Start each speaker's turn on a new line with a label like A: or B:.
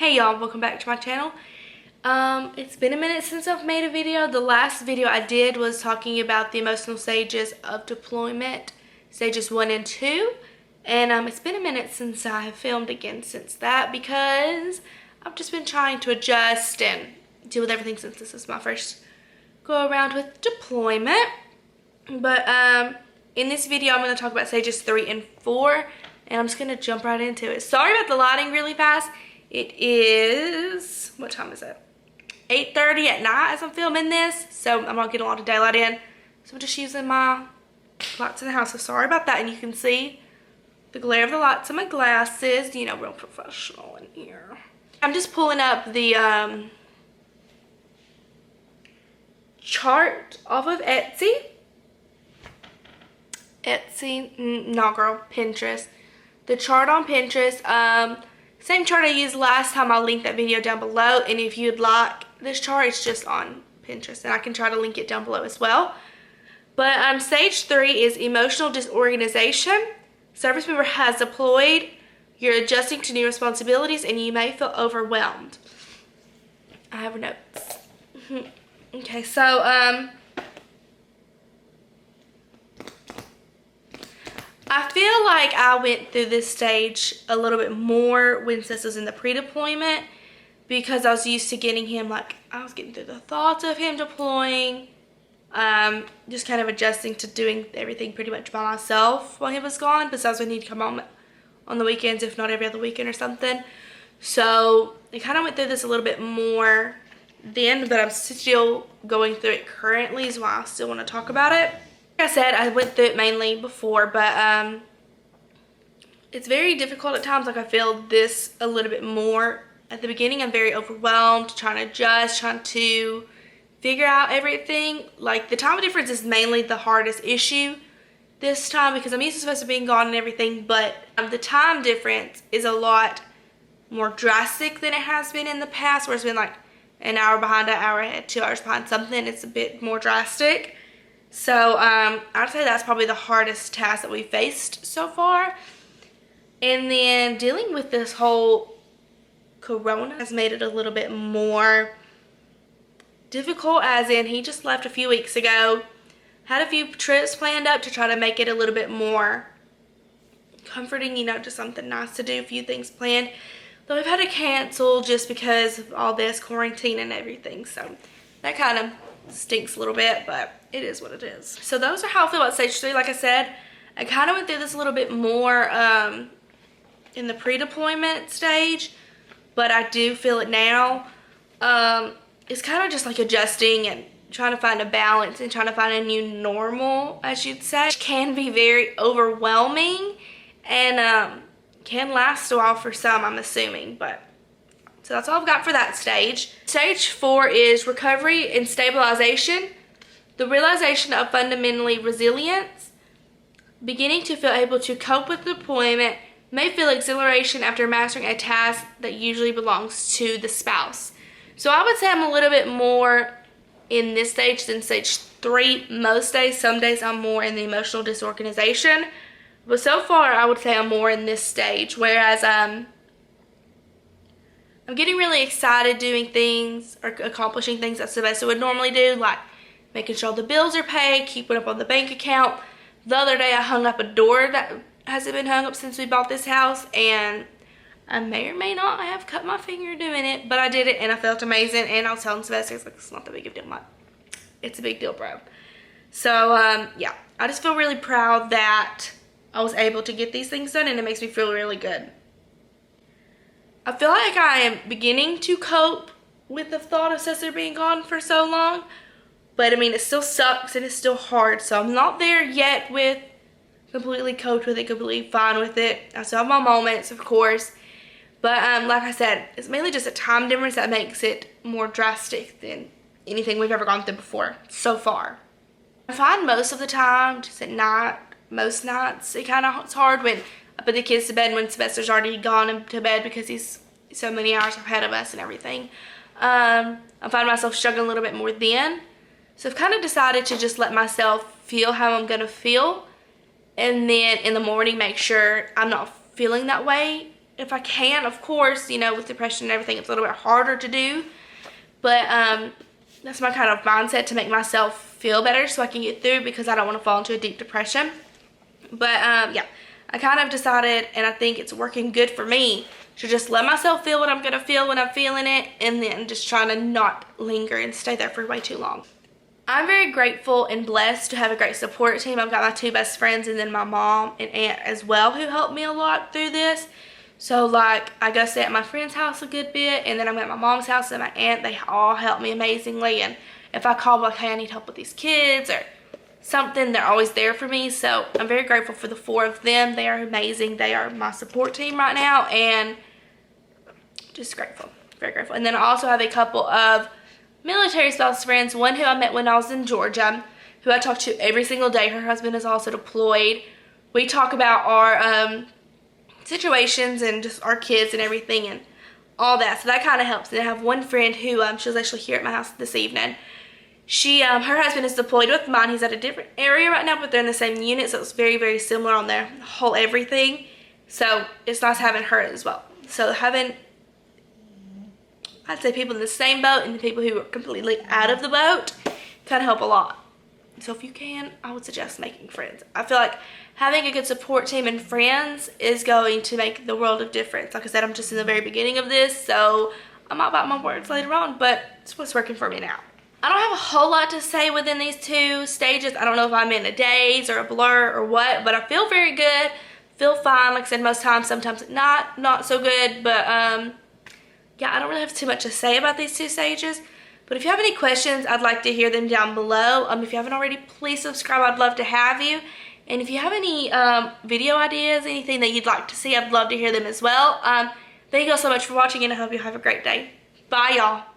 A: Hey y'all, welcome back to my channel. It's been a minute since I've made a video. The last video I did was talking about the emotional stages of deployment, stages 1 and 2. And it's been a minute since I have filmed again since that because I've just been trying to adjust and deal with everything since this is my first go around with deployment. But in this video I'm going to talk about stages 3 and 4 and I'm just going to jump right into it. Sorry about the lighting really fast. It is, what time is it? 8:30 at night as I'm filming this, so I'm not getting a lot of daylight in. So I'm just using my lights in the house, so sorry about that. And you can see the glare of the lights on my glasses, you know, real professional in here. I'm just pulling up the chart off of Etsy. No girl, Pinterest. The chart on Pinterest, same chart I used last time. I'll link that video down below, and if you'd like this chart, it's just on Pinterest, and I can try to link it down below as well. But stage 3 is emotional disorganization. Service member has deployed. You're adjusting to new responsibilities, and you may feel overwhelmed. I have notes. Okay, so I feel like I went through this stage a little bit more when Sis was in the pre-deployment because I was used to getting him, like, I was getting through the thoughts of him deploying, just kind of adjusting to doing everything pretty much by myself while he was gone, besides when he'd come on the weekends, if not every other weekend or something. So I kind of went through this a little bit more then, but I'm still going through it currently, is why I still want to talk about it. Like I said, I went through it mainly before, but it's very difficult at times. Like, I feel this a little bit more at the beginning. I'm very overwhelmed, trying to adjust, trying to figure out everything. Like, the time difference is mainly the hardest issue this time because I'm used to supposed to being gone and everything, but the time difference is a lot more drastic than it has been in the past, where it's been like an hour behind, an hour ahead, 2 hours behind something. It's a bit more drastic. So I'd say that's probably the hardest task that we faced so far. And then dealing with this whole corona has made it a little bit more difficult, as in he just left a few weeks ago. Had a few trips planned up to try to make it a little bit more comforting, you know, just something nice to do, a few things planned. Though we've had to cancel just because of all this quarantine and everything. So that kind of stinks a little bit, but it is what it is. So those are how I feel about stage 3. Like I said, I kind of went through this a little bit more in the pre-deployment stage, but I do feel it now. It's kind of just like adjusting and trying to find a balance and trying to find a new normal, as you'd say. It can be very overwhelming and can last a while for some, I'm assuming, but so that's all I've got for that stage. Stage 4 is recovery and stabilization. The realization of fundamentally resilience. Beginning to feel able to cope with deployment. May feel exhilaration after mastering a task that usually belongs to the spouse. So I would say I'm a little bit more in this stage than stage 3 most days. Some days I'm more in the emotional disorganization. But so far I would say I'm more in this stage. Whereas I'm getting really excited doing things or accomplishing things that Sylvester would normally do, like making sure the bills are paid, keeping up on the bank account. The other day I hung up a door that hasn't been hung up since we bought this house, and I may or may not have cut my finger doing it, but I did it and I felt amazing. And I was telling Sylvester, it's like, it's not that big of a deal. I'm like, it's a big deal, bro. So yeah, I just feel really proud that I was able to get these things done, and it makes me feel really good. I feel like I am beginning to cope with the thought of Cesar being gone for so long. But I mean, it still sucks and it's still hard. So I'm not there yet with completely coped with it, completely fine with it. I still have my moments, of course. But like I said, it's mainly just a time difference that makes it more drastic than anything we've ever gone through before so far. I find most of the time, just at night, most nights, it's hard when I put the kids to bed when Sylvester's already gone to bed because he's so many hours ahead of us and everything. I find myself struggling a little bit more then. So I've kind of decided to just let myself feel how I'm going to feel. And then in the morning, make sure I'm not feeling that way if I can, of course, you know, with depression and everything, it's a little bit harder to do. But that's my kind of mindset, to make myself feel better so I can get through, because I don't want to fall into a deep depression. But yeah, I kind of decided, and I think it's working good for me, to just let myself feel what I'm going to feel when I'm feeling it, and then just trying to not linger and stay there for way too long. I'm very grateful and blessed to have a great support team. I've got my 2 best friends and then my mom and aunt as well, who helped me a lot through this. So like, I go stay at my friend's house a good bit, and then I'm at my mom's house and my aunt. They all help me amazingly, and if I call like, hey, I need help with these kids or something, they're always there for me. So I'm very grateful for the 4 of them. They are amazing. They are my support team right now, and just grateful, very grateful. And then I also have a couple of military spouse friends, one who I met when I was in Georgia, who I talk to every single day. Her husband is also deployed. We talk about our situations and just our kids and everything and all that, so that kind of helps. And I have one friend who she was actually here at my house this evening. She her husband is deployed with mine. He's at a different area right now, but they're in the same unit, so it's very, very similar on their whole everything. So it's nice having her as well. So having, I'd say, people in the same boat and the people who are completely out of the boat kind of help a lot. So if you can, I would suggest making friends. I feel like having a good support team and friends is going to make the world of difference. Like I said, I'm just in the very beginning of this, so I might bite my words later on, but it's what's working for me now. I don't have a whole lot to say within these 2 stages. I don't know if I'm in a daze or a blur or what, but I feel very good, feel fine. Like I said, most times, sometimes not so good, but yeah, I don't really have too much to say about these 2 stages. But if you have any questions, I'd like to hear them down below. If you haven't already, please subscribe. I'd love to have you. And if you have any video ideas, anything that you'd like to see, I'd love to hear them as well. Thank you all so much for watching, and I hope you have a great day. Bye, y'all.